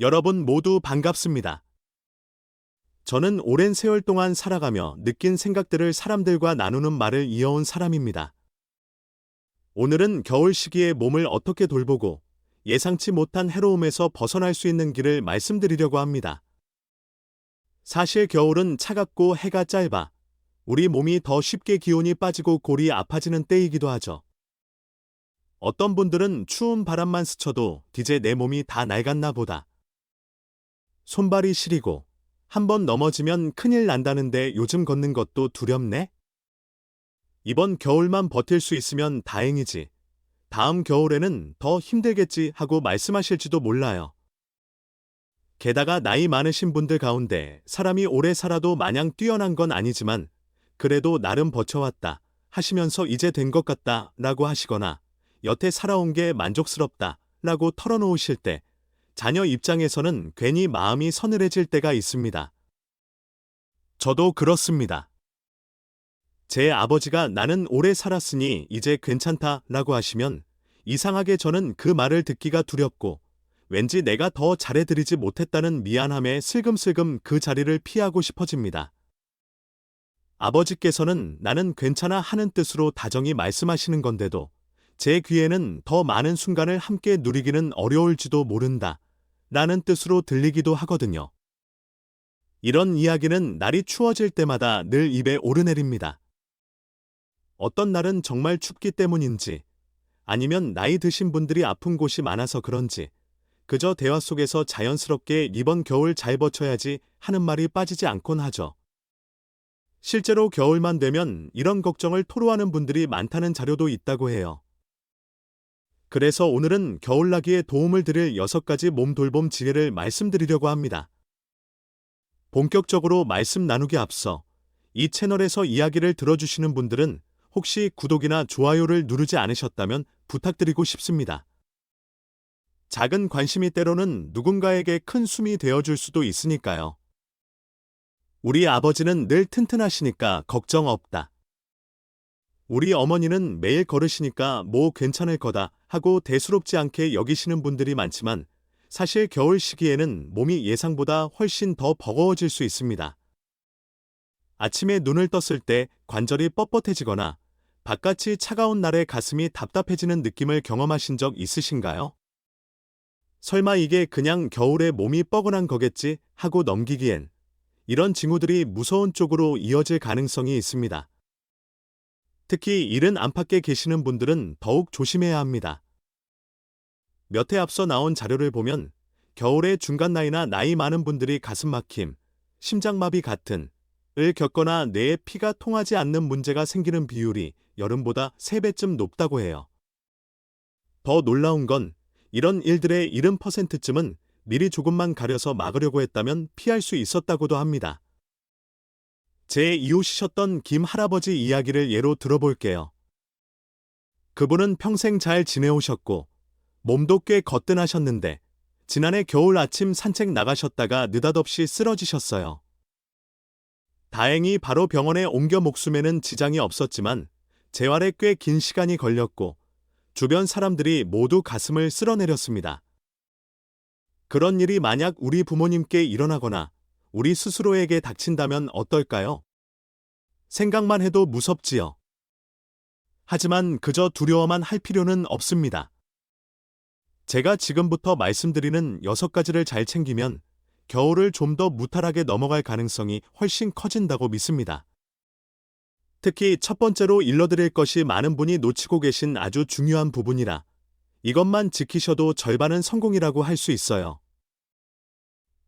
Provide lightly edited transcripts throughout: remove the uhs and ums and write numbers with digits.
여러분 모두 반갑습니다. 저는 오랜 세월 동안 살아가며 느낀 생각들을 사람들과 나누는 말을 이어온 사람입니다. 오늘은 겨울 시기에 몸을 어떻게 돌보고 예상치 못한 해로움에서 벗어날 수 있는 길을 말씀드리려고 합니다. 사실 겨울은 차갑고 해가 짧아 우리 몸이 더 쉽게 기온이 빠지고 골이 아파지는 때이기도 하죠. 어떤 분들은 추운 바람만 스쳐도 이제 내 몸이 다 낡았나 보다. 손발이 시리고 한번 넘어지면 큰일 난다는데 요즘 걷는 것도 두렵네? 이번 겨울만 버틸 수 있으면 다행이지. 다음 겨울에는 더 힘들겠지 하고 말씀하실지도 몰라요. 게다가 나이 많으신 분들 가운데 사람이 오래 살아도 마냥 뛰어난 건 아니지만 그래도 나름 버텨왔다 하시면서 이제 된 것 같다 라고 하시거나 여태 살아온 게 만족스럽다 라고 털어놓으실 때 자녀 입장에서는 괜히 마음이 서늘해질 때가 있습니다. 저도 그렇습니다. 제 아버지가 나는 오래 살았으니 이제 괜찮다 라고 하시면 이상하게 저는 그 말을 듣기가 두렵고 왠지 내가 더 잘해드리지 못했다는 미안함에 슬금슬금 그 자리를 피하고 싶어집니다. 아버지께서는 나는 괜찮아 하는 뜻으로 다정히 말씀하시는 건데도 제 귀에는 더 많은 순간을 함께 누리기는 어려울지도 모른다 라는 뜻으로 들리기도 하거든요. 이런 이야기는 날이 추워질 때마다 늘 입에 오르내립니다. 어떤 날은 정말 춥기 때문인지 아니면 나이 드신 분들이 아픈 곳이 많아서 그런지 그저 대화 속에서 자연스럽게 이번 겨울 잘 버텨야지 하는 말이 빠지지 않곤 하죠. 실제로 겨울만 되면 이런 걱정을 토로하는 분들이 많다는 자료도 있다고 해요. 그래서 오늘은 겨울나기에 도움을 드릴 6가지 몸 돌봄 지혜를 말씀드리려고 합니다. 본격적으로 말씀 나누기 앞서 이 채널에서 이야기를 들어주시는 분들은 혹시 구독이나 좋아요를 누르지 않으셨다면 부탁드리고 싶습니다. 작은 관심이 때로는 누군가에게 큰 숨이 되어줄 수도 있으니까요. 우리 아버지는 늘 튼튼하시니까 걱정 없다. 우리 어머니는 매일 걸으시니까 뭐 괜찮을 거다 하고 대수롭지 않게 여기시는 분들이 많지만 사실 겨울 시기에는 몸이 예상보다 훨씬 더 버거워질 수 있습니다. 아침에 눈을 떴을 때 관절이 뻣뻣해지거나 바깥이 차가운 날에 가슴이 답답해지는 느낌을 경험하신 적 있으신가요? 설마 이게 그냥 겨울에 몸이 뻐근한 거겠지 하고 넘기기엔 이런 징후들이 무서운 쪽으로 이어질 가능성이 있습니다. 특히 이른 안팎에 계시는 분들은 더욱 조심해야 합니다. 몇 해 앞서 나온 자료를 보면 겨울에 중간 나이나 나이 많은 분들이 가슴 막힘, 심장마비 같은 을 겪거나 뇌에 피가 통하지 않는 문제가 생기는 비율이 여름보다 3배쯤 높다고 해요. 더 놀라운 건 이런 일들의 70%쯤은 미리 조금만 가려서 막으려고 했다면 피할 수 있었다고도 합니다. 제 이웃이셨던 김 할아버지 이야기를 예로 들어볼게요. 그분은 평생 잘 지내오셨고 몸도 꽤 거뜬하셨는데 지난해 겨울 아침 산책 나가셨다가 느닷없이 쓰러지셨어요. 다행히 바로 병원에 옮겨 목숨에는 지장이 없었지만 재활에 꽤 긴 시간이 걸렸고 주변 사람들이 모두 가슴을 쓸어내렸습니다. 그런 일이 만약 우리 부모님께 일어나거나 우리 스스로에게 닥친다면 어떨까요? 생각만 해도 무섭지요. 하지만 그저 두려워만 할 필요는 없습니다. 제가 지금부터 말씀드리는 6가지를 잘 챙기면 겨울을 좀 더 무탈하게 넘어갈 가능성이 훨씬 커진다고 믿습니다. 특히 첫 번째로 일러드릴 것이 많은 분이 놓치고 계신 아주 중요한 부분이라 이것만 지키셔도 절반은 성공이라고 할 수 있어요.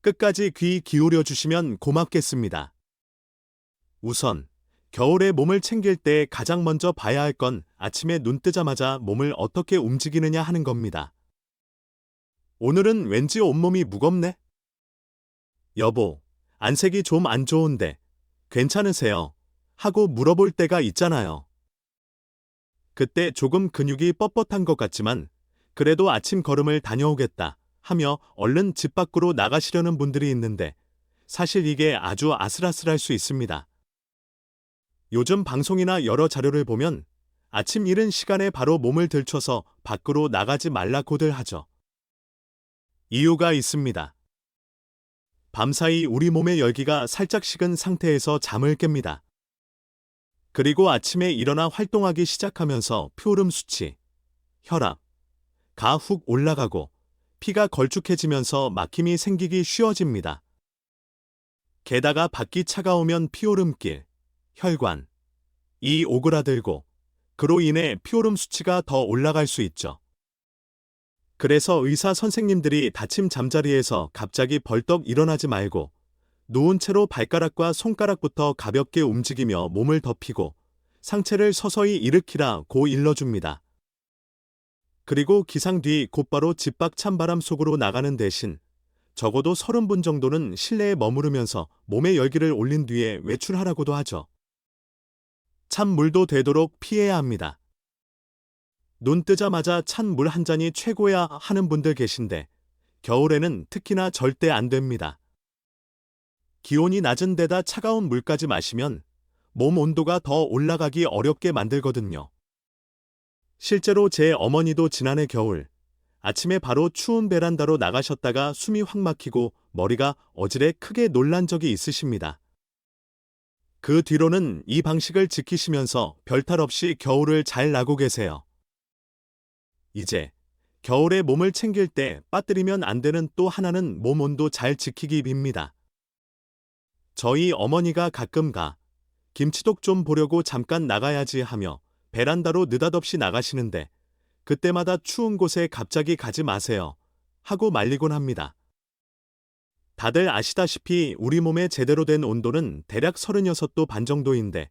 끝까지 귀 기울여 주시면 고맙겠습니다. 우선 겨울에 몸을 챙길 때 가장 먼저 봐야 할 건 아침에 눈 뜨자마자 몸을 어떻게 움직이느냐 하는 겁니다. 오늘은 왠지 온몸이 무겁네? 여보, 안색이 좀 안 좋은데 괜찮으세요? 하고 물어볼 때가 있잖아요. 그때 조금 근육이 뻣뻣한 것 같지만 그래도 아침 걸음을 다녀오겠다 하며 얼른 집 밖으로 나가시려는 분들이 있는데 사실 이게 아주 아슬아슬할 수 있습니다. 요즘 방송이나 여러 자료를 보면 아침 이른 시간에 바로 몸을 들춰서 밖으로 나가지 말라고들 하죠. 이유가 있습니다. 밤사이 우리 몸의 열기가 살짝 식은 상태에서 잠을 깹니다. 그리고 아침에 일어나 활동하기 시작하면서 피오름 수치, 혈압, 가 훅 올라가고 피가 걸쭉해지면서 막힘이 생기기 쉬워집니다. 게다가 밖이 차가우면 피오름길, 혈관, 이 오그라들고 그로 인해 피오름 수치가 더 올라갈 수 있죠. 그래서 의사 선생님들이 다침 잠자리에서 갑자기 벌떡 일어나지 말고 누운 채로 발가락과 손가락부터 가볍게 움직이며 몸을 덮이고 상체를 서서히 일으키라고 일러줍니다. 그리고 기상 뒤 곧바로 집 밖 찬바람 속으로 나가는 대신 적어도 30분 정도는 실내에 머무르면서 몸의 열기를 올린 뒤에 외출하라고도 하죠. 찬물도 되도록 피해야 합니다. 눈 뜨자마자 찬 물 한 잔이 최고야 하는 분들 계신데 겨울에는 특히나 절대 안 됩니다. 기온이 낮은 데다 차가운 물까지 마시면 몸 온도가 더 올라가기 어렵게 만들거든요. 실제로 제 어머니도 지난해 겨울 아침에 바로 추운 베란다로 나가셨다가 숨이 확 막히고 머리가 어지레 크게 놀란 적이 있으십니다. 그 뒤로는 이 방식을 지키시면서 별탈 없이 겨울을 잘 나고 계세요. 이제 겨울에 몸을 챙길 때 빠뜨리면 안 되는 또 하나는 몸 온도 잘 지키기입니다. 저희 어머니가 가끔 김치독 좀 보려고 잠깐 나가야지 하며 베란다로 느닷없이 나가시는데 그때마다 추운 곳에 갑자기 가지 마세요 하고 말리곤 합니다. 다들 아시다시피 우리 몸의 제대로 된 온도는 대략 36도 반 정도인데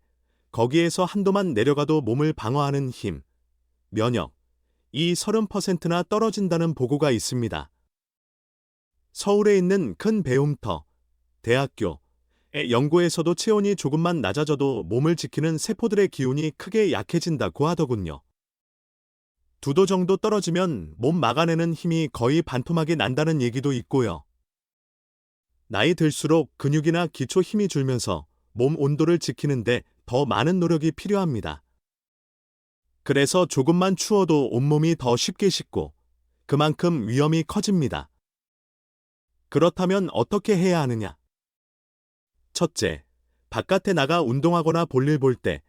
거기에서 한도만 내려가도 몸을 방어하는 힘, 면역, 이 30%나 떨어진다는 보고가 있습니다. 서울에 있는 큰 배움터, 대학교의 연구에서도 체온이 조금만 낮아져도 몸을 지키는 세포들의 기운이 크게 약해진다고 하더군요. 2도 정도 떨어지면 몸 막아내는 힘이 거의 반토막이 난다는 얘기도 있고요. 나이 들수록 근육이나 기초 힘이 줄면서 몸 온도를 지키는데 더 많은 노력이 필요합니다. 그래서 조금만 추워도 온몸이 더 쉽게 식고 그만큼 위험이 커집니다. 그렇다면 어떻게 해야 하느냐? 첫째, 바깥에 나가 운동하거나 볼일 볼 때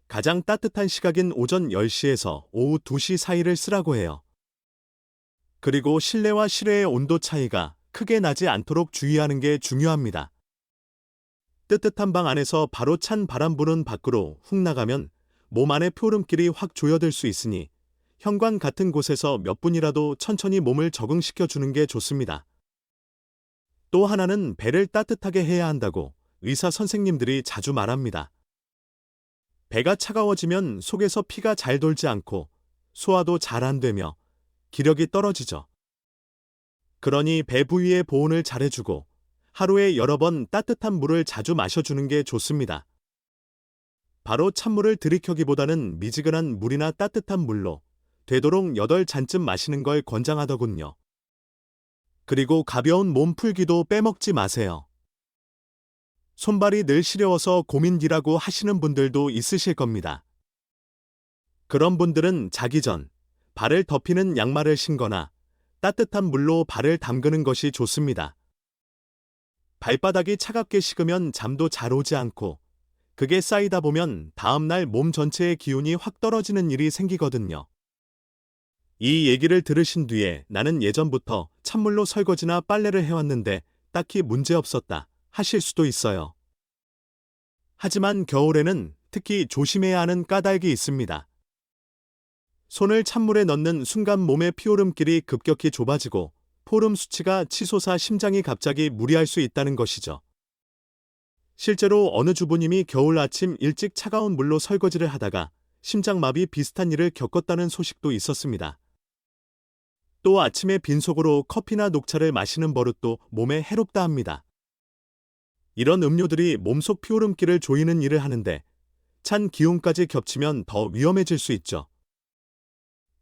가장 따뜻한 시각인 오전 10시에서 오후 2시 사이를 쓰라고 해요. 그리고 실내와 실외의 온도 차이가 크게 나지 않도록 주의하는 게 중요합니다. 뜨뜻한 방 안에서 바로 찬 바람 부는 밖으로 훅 나가면 몸 안의 피오름길이 확 조여들 수 있으니 현관 같은 곳에서 몇 분이라도 천천히 몸을 적응시켜 주는 게 좋습니다. 또 하나는 배를 따뜻하게 해야 한다고 의사 선생님들이 자주 말합니다. 배가 차가워지면 속에서 피가 잘 돌지 않고 소화도 잘 안 되며 기력이 떨어지죠. 그러니 배 부위의 보온을 잘해주고 하루에 여러 번 따뜻한 물을 자주 마셔주는 게 좋습니다. 바로 찬물을 들이켜기보다는 미지근한 물이나 따뜻한 물로 되도록 8잔쯤 마시는 걸 권장하더군요. 그리고 가벼운 몸풀기도 빼먹지 마세요. 손발이 늘 시려워서 고민이라고 하시는 분들도 있으실 겁니다. 그런 분들은 자기 전 발을 덮이는 양말을 신거나 따뜻한 물로 발을 담그는 것이 좋습니다. 발바닥이 차갑게 식으면 잠도 잘 오지 않고 그게 쌓이다 보면 다음날 몸 전체의 기운이 확 떨어지는 일이 생기거든요. 이 얘기를 들으신 뒤에 나는 예전부터 찬물로 설거지나 빨래를 해왔는데 딱히 문제 없었다 하실 수도 있어요. 하지만 겨울에는 특히 조심해야 하는 까닭이 있습니다. 손을 찬물에 넣는 순간 몸의 피오름길이 급격히 좁아지고 포름 수치가 치솟아 심장이 갑자기 무리할 수 있다는 것이죠. 실제로 어느 주부님이 겨울 아침 일찍 차가운 물로 설거지를 하다가 심장마비 비슷한 일을 겪었다는 소식도 있었습니다. 또 아침에 빈속으로 커피나 녹차를 마시는 버릇도 몸에 해롭다 합니다. 이런 음료들이 몸속 피오름길을 조이는 일을 하는데 찬 기운까지 겹치면 더 위험해질 수 있죠.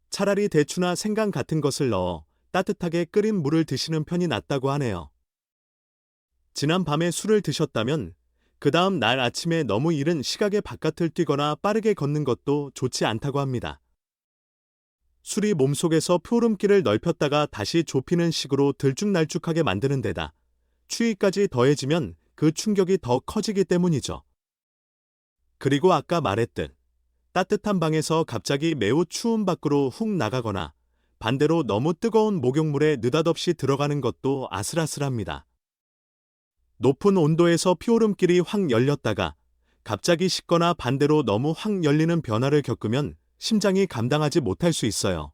차라리 대추나 생강 같은 것을 넣어 따뜻하게 끓인 물을 드시는 편이 낫다고 하네요. 지난 밤에 술을 드셨다면 그 다음 날 아침에 너무 이른 시각에 바깥을 뛰거나 빠르게 걷는 것도 좋지 않다고 합니다. 술이 몸속에서 피오름길을 넓혔다가 다시 좁히는 식으로 들쭉날쭉하게 만드는 데다 추위까지 더해지면 그 충격이 더 커지기 때문이죠. 그리고 아까 말했듯 따뜻한 방에서 갑자기 매우 추운 밖으로 훅 나가거나 반대로 너무 뜨거운 목욕물에 느닷없이 들어가는 것도 아슬아슬합니다. 높은 온도에서 피오름길이 확 열렸다가 갑자기 식거나 반대로 너무 확 열리는 변화를 겪으면 심장이 감당하지 못할 수 있어요.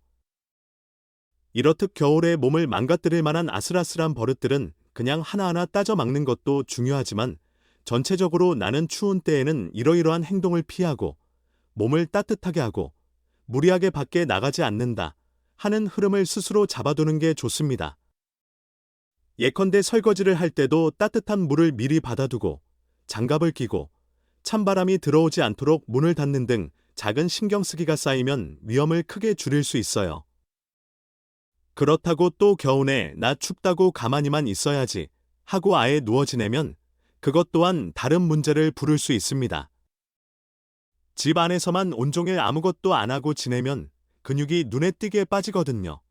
이렇듯 겨울에 몸을 망가뜨릴 만한 아슬아슬한 버릇들은 그냥 하나하나 따져 막는 것도 중요하지만 전체적으로 나는 추운 때에는 이러이러한 행동을 피하고 몸을 따뜻하게 하고 무리하게 밖에 나가지 않는다 하는 흐름을 스스로 잡아두는 게 좋습니다. 예컨대 설거지를 할 때도 따뜻한 물을 미리 받아두고 장갑을 끼고 찬바람이 들어오지 않도록 문을 닫는 등 작은 신경쓰기가 쌓이면 위험을 크게 줄일 수 있어요. 그렇다고 또 겨우내 나 춥다고 가만히만 있어야지 하고 아예 누워 지내면 그것 또한 다른 문제를 부를 수 있습니다. 집 안에서만 온종일 아무것도 안 하고 지내면 근육이 눈에 띄게 빠지거든요.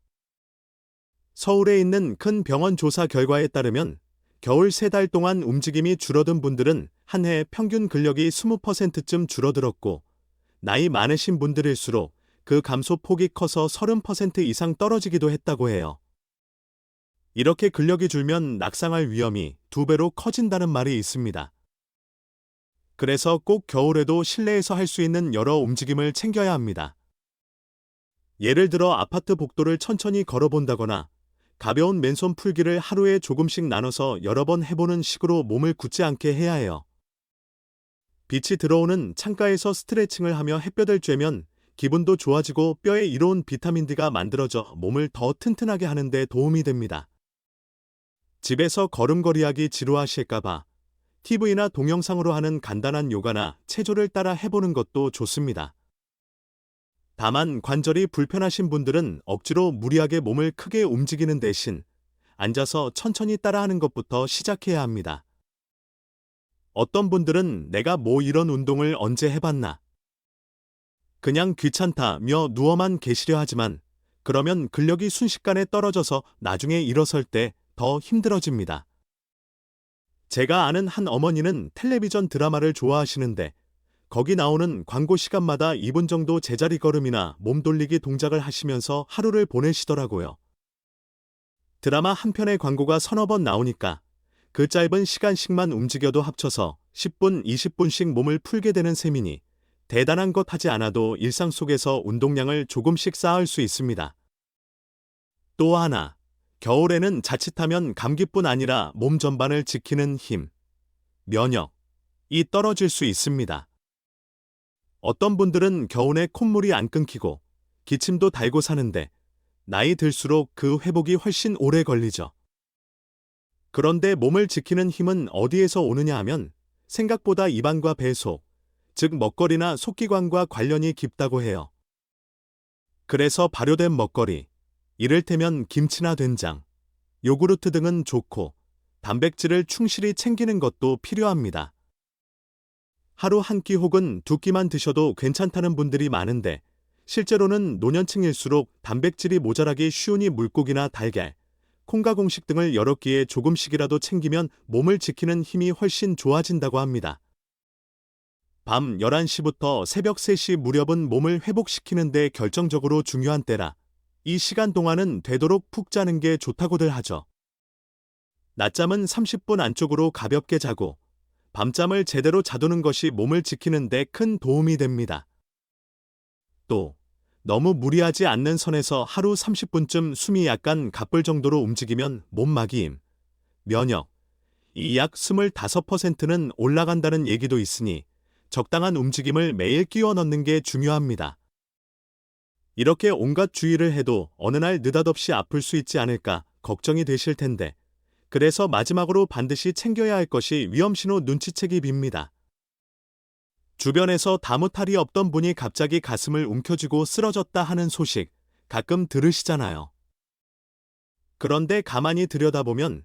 서울에 있는 큰 병원 조사 결과에 따르면 겨울 3달 동안 움직임이 줄어든 분들은 한 해 평균 근력이 20%쯤 줄어들었고 나이 많으신 분들일수록 그 감소 폭이 커서 30% 이상 떨어지기도 했다고 해요. 이렇게 근력이 줄면 낙상할 위험이 2배로 커진다는 말이 있습니다. 그래서 꼭 겨울에도 실내에서 할 수 있는 여러 움직임을 챙겨야 합니다. 예를 들어 아파트 복도를 천천히 걸어본다거나 가벼운 맨손 풀기를 하루에 조금씩 나눠서 여러 번 해보는 식으로 몸을 굳지 않게 해야 해요. 빛이 들어오는 창가에서 스트레칭을 하며 햇볕을 쬐면 기분도 좋아지고 뼈에 이로운 비타민 D가 만들어져 몸을 더 튼튼하게 하는 데 도움이 됩니다. 집에서 걸음걸이하기 지루하실까봐 TV나 동영상으로 하는 간단한 요가나 체조를 따라 해보는 것도 좋습니다. 다만 관절이 불편하신 분들은 억지로 무리하게 몸을 크게 움직이는 대신 앉아서 천천히 따라하는 것부터 시작해야 합니다. 어떤 분들은 내가 뭐 이런 운동을 언제 해봤나? 그냥 귀찮다며 누워만 계시려 하지만 그러면 근력이 순식간에 떨어져서 나중에 일어설 때 더 힘들어집니다. 제가 아는 한 어머니는 텔레비전 드라마를 좋아하시는데 거기 나오는 광고 시간마다 2분 정도 제자리 걸음이나 몸 돌리기 동작을 하시면서 하루를 보내시더라고요. 드라마 한 편의 광고가 서너 번 나오니까 그 짧은 시간씩만 움직여도 합쳐서 10분, 20분씩 몸을 풀게 되는 셈이니 대단한 것 하지 않아도 일상 속에서 운동량을 조금씩 쌓을 수 있습니다. 또 하나, 겨울에는 자칫하면 감기뿐 아니라 몸 전반을 지키는 힘, 면역이 떨어질 수 있습니다. 어떤 분들은 겨울에 콧물이 안 끊기고 기침도 달고 사는데 나이 들수록 그 회복이 훨씬 오래 걸리죠. 그런데 몸을 지키는 힘은 어디에서 오느냐 하면 생각보다 입안과 배 속, 즉 먹거리나 속기관과 관련이 깊다고 해요. 그래서 발효된 먹거리, 이를테면 김치나 된장, 요구르트 등은 좋고 단백질을 충실히 챙기는 것도 필요합니다. 하루 한 끼 혹은 2끼만 드셔도 괜찮다는 분들이 많은데 실제로는 노년층일수록 단백질이 모자라기 쉬우니 물고기나 달걀, 콩과 공식 등을 여러 끼에 조금씩이라도 챙기면 몸을 지키는 힘이 훨씬 좋아진다고 합니다. 밤 11시부터 새벽 3시 무렵은 몸을 회복시키는 데 결정적으로 중요한 때라 이 시간 동안은 되도록 푹 자는 게 좋다고들 하죠. 낮잠은 30분 안쪽으로 가볍게 자고 밤잠을 제대로 자두는 것이 몸을 지키는 데 큰 도움이 됩니다. 또 너무 무리하지 않는 선에서 하루 30분쯤 숨이 약간 가쁠 정도로 움직이면 몸마기임, 면역, 이 약 25%는 올라간다는 얘기도 있으니 적당한 움직임을 매일 끼워 넣는 게 중요합니다. 이렇게 온갖 주의를 해도 어느 날 느닷없이 아플 수 있지 않을까 걱정이 되실 텐데 그래서 마지막으로 반드시 챙겨야 할 것이 위험신호 눈치채기 빕니다. 주변에서 다무탈이 없던 분이 갑자기 가슴을 움켜쥐고 쓰러졌다 하는 소식 가끔 들으시잖아요. 그런데 가만히 들여다보면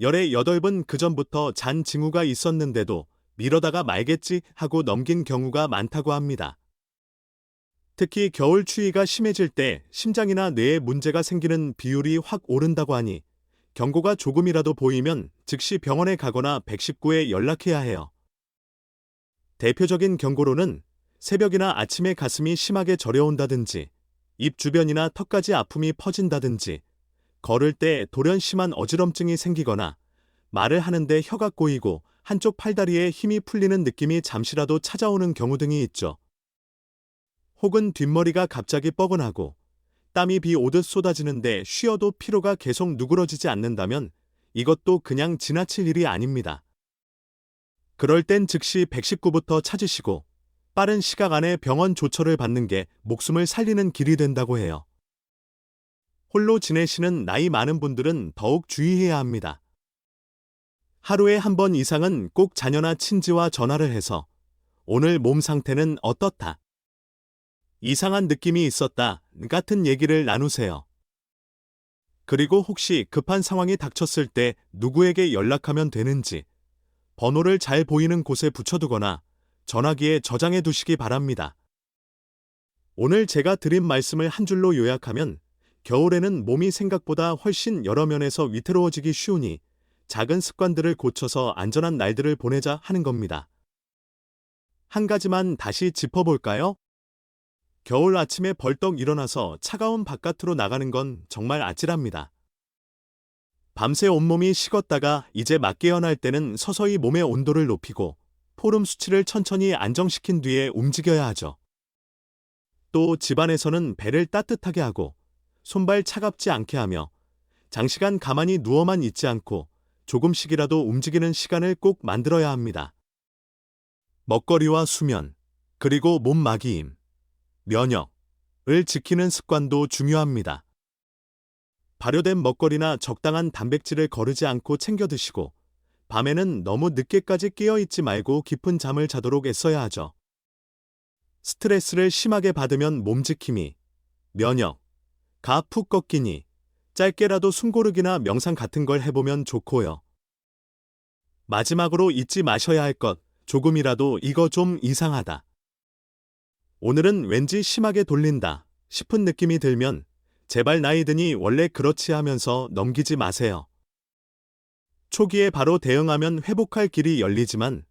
열의 8은 그전부터 잔 징후가 있었는데도 미뤄다가 말겠지 하고 넘긴 경우가 많다고 합니다. 특히 겨울 추위가 심해질 때 심장이나 뇌에 문제가 생기는 비율이 확 오른다고 하니 경고가 조금이라도 보이면 즉시 병원에 가거나 119에 연락해야 해요. 대표적인 경고로는 새벽이나 아침에 가슴이 심하게 저려온다든지, 입 주변이나 턱까지 아픔이 퍼진다든지, 걸을 때 돌연 심한 어지럼증이 생기거나, 말을 하는데 혀가 꼬이고 한쪽 팔다리에 힘이 풀리는 느낌이 잠시라도 찾아오는 경우 등이 있죠. 혹은 뒷머리가 갑자기 뻐근하고 땀이 비 오듯 쏟아지는데 쉬어도 피로가 계속 누그러지지 않는다면 이것도 그냥 지나칠 일이 아닙니다. 그럴 땐 즉시 119부터 찾으시고 빠른 시각 안에 병원 조처를 받는 게 목숨을 살리는 길이 된다고 해요. 홀로 지내시는 나이 많은 분들은 더욱 주의해야 합니다. 하루에 한 번 이상은 꼭 자녀나 친지와 전화를 해서 오늘 몸 상태는 어떻다, 이상한 느낌이 있었다 같은 얘기를 나누세요. 그리고 혹시 급한 상황이 닥쳤을 때 누구에게 연락하면 되는지 번호를 잘 보이는 곳에 붙여두거나 전화기에 저장해 두시기 바랍니다. 오늘 제가 드린 말씀을 한 줄로 요약하면 겨울에는 몸이 생각보다 훨씬 여러 면에서 위태로워지기 쉬우니 작은 습관들을 고쳐서 안전한 날들을 보내자 하는 겁니다. 한 가지만 다시 짚어볼까요? 겨울 아침에 벌떡 일어나서 차가운 바깥으로 나가는 건 정말 아찔합니다. 밤새 온몸이 식었다가 이제 막 깨어날 때는 서서히 몸의 온도를 높이고 포름 수치를 천천히 안정시킨 뒤에 움직여야 하죠. 또 집안에서는 배를 따뜻하게 하고 손발 차갑지 않게 하며 장시간 가만히 누워만 있지 않고 조금씩이라도 움직이는 시간을 꼭 만들어야 합니다. 먹거리와 수면, 그리고 몸마기임, 면역을 지키는 습관도 중요합니다. 발효된 먹거리나 적당한 단백질을 거르지 않고 챙겨 드시고 밤에는 너무 늦게까지 깨어있지 말고 깊은 잠을 자도록 애써야 하죠. 스트레스를 심하게 받으면 몸지킴이, 면역, 가 푹 꺾이니 짧게라도 숨고르기나 명상 같은 걸 해보면 좋고요. 마지막으로 잊지 마셔야 할 것, 조금이라도 이거 좀 이상하다, 오늘은 왠지 심하게 돌린다 싶은 느낌이 들면 제발 나이 드니 원래 그렇지 하면서 넘기지 마세요. 초기에 바로 대응하면 회복할 길이 열리지만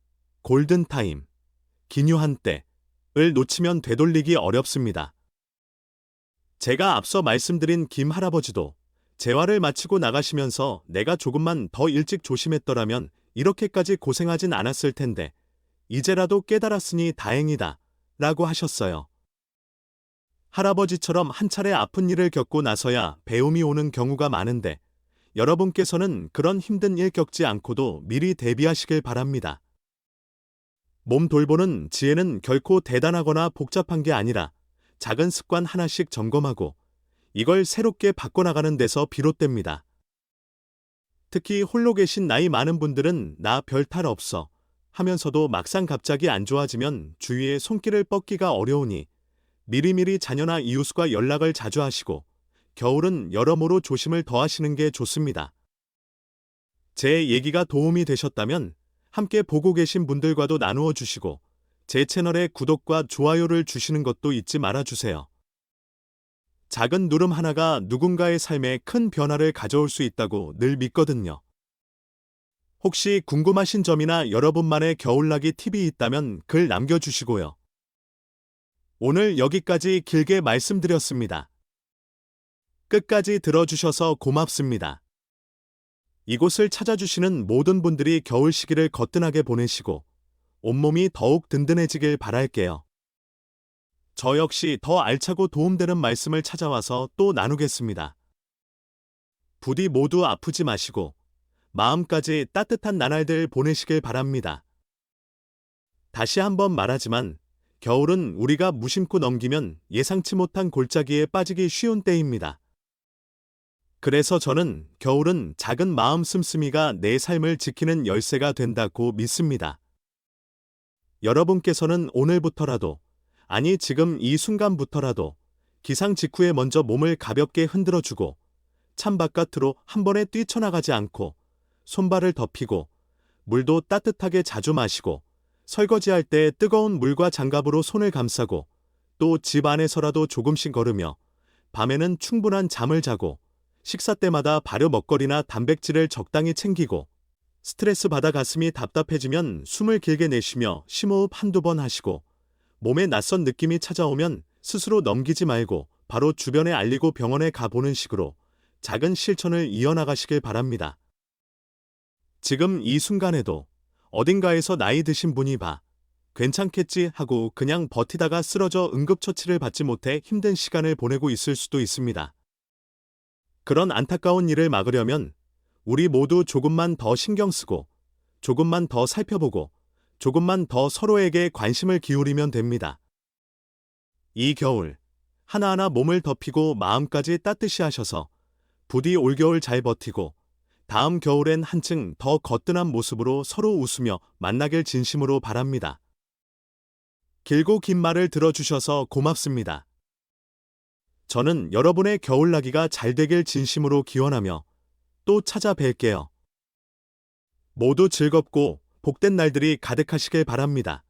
골든타임, 기묘한 때를 놓치면 되돌리기 어렵습니다. 제가 앞서 말씀드린 김 할아버지도 재활을 마치고 나가시면서 내가 조금만 더 일찍 조심했더라면 이렇게까지 고생하진 않았을 텐데 이제라도 깨달았으니 다행이다 라고 하셨어요. 할아버지처럼 한 차례 아픈 일을 겪고 나서야 배움이 오는 경우가 많은데 여러분께서는 그런 힘든 일 겪지 않고도 미리 대비하시길 바랍니다. 몸 돌보는 지혜는 결코 대단하거나 복잡한 게 아니라 작은 습관 하나씩 점검하고 이걸 새롭게 바꿔나가는 데서 비롯됩니다. 특히 홀로 계신 나이 많은 분들은 나 별 탈 없어 하면서도 막상 갑자기 안 좋아지면 주위에 손길을 뻗기가 어려우니 미리미리 자녀나 이웃과 연락을 자주 하시고 겨울은 여러모로 조심을 더하시는 게 좋습니다. 제 얘기가 도움이 되셨다면 함께 보고 계신 분들과도 나누어 주시고 제 채널에 구독과 좋아요를 주시는 것도 잊지 말아주세요. 작은 누름 하나가 누군가의 삶에 큰 변화를 가져올 수 있다고 늘 믿거든요. 혹시 궁금하신 점이나 여러분만의 겨울나기 팁이 있다면 글 남겨주시고요. 오늘 여기까지 길게 말씀드렸습니다. 끝까지 들어주셔서 고맙습니다. 이곳을 찾아주시는 모든 분들이 겨울 시기를 거뜬하게 보내시고 온몸이 더욱 든든해지길 바랄게요. 저 역시 더 알차고 도움되는 말씀을 찾아와서 또 나누겠습니다. 부디 모두 아프지 마시고 마음까지 따뜻한 나날들 보내시길 바랍니다. 다시 한번 말하지만 겨울은 우리가 무심코 넘기면 예상치 못한 골짜기에 빠지기 쉬운 때입니다. 그래서 저는 겨울은 작은 마음 씀씀이가 내 삶을 지키는 열쇠가 된다고 믿습니다. 여러분께서는 오늘부터라도, 아니 지금 이 순간부터라도 기상 직후에 먼저 몸을 가볍게 흔들어주고 창바깥으로 한 번에 뛰쳐나가지 않고 손발을 덮이고 물도 따뜻하게 자주 마시고 설거지할 때 뜨거운 물과 장갑으로 손을 감싸고 또 집 안에서라도 조금씩 걸으며 밤에는 충분한 잠을 자고 식사 때마다 발효 먹거리나 단백질을 적당히 챙기고 스트레스 받아 가슴이 답답해지면 숨을 길게 내쉬며 심호흡 한두 번 하시고 몸에 낯선 느낌이 찾아오면 스스로 넘기지 말고 바로 주변에 알리고 병원에 가보는 식으로 작은 실천을 이어나가시길 바랍니다. 지금 이 순간에도 어딘가에서 나이 드신 분이 괜찮겠지 하고 그냥 버티다가 쓰러져 응급처치를 받지 못해 힘든 시간을 보내고 있을 수도 있습니다. 그런 안타까운 일을 막으려면 우리 모두 조금만 더 신경 쓰고 조금만 더 살펴보고 조금만 더 서로에게 관심을 기울이면 됩니다. 이 겨울 하나하나 몸을 덮이고 마음까지 따뜻이 하셔서 부디 올겨울 잘 버티고 다음 겨울엔 한층 더 거뜬한 모습으로 서로 웃으며 만나길 진심으로 바랍니다. 길고 긴 말을 들어주셔서 고맙습니다. 저는 여러분의 겨울나기가 잘 되길 진심으로 기원하며 또 찾아뵐게요. 모두 즐겁고 복된 날들이 가득하시길 바랍니다.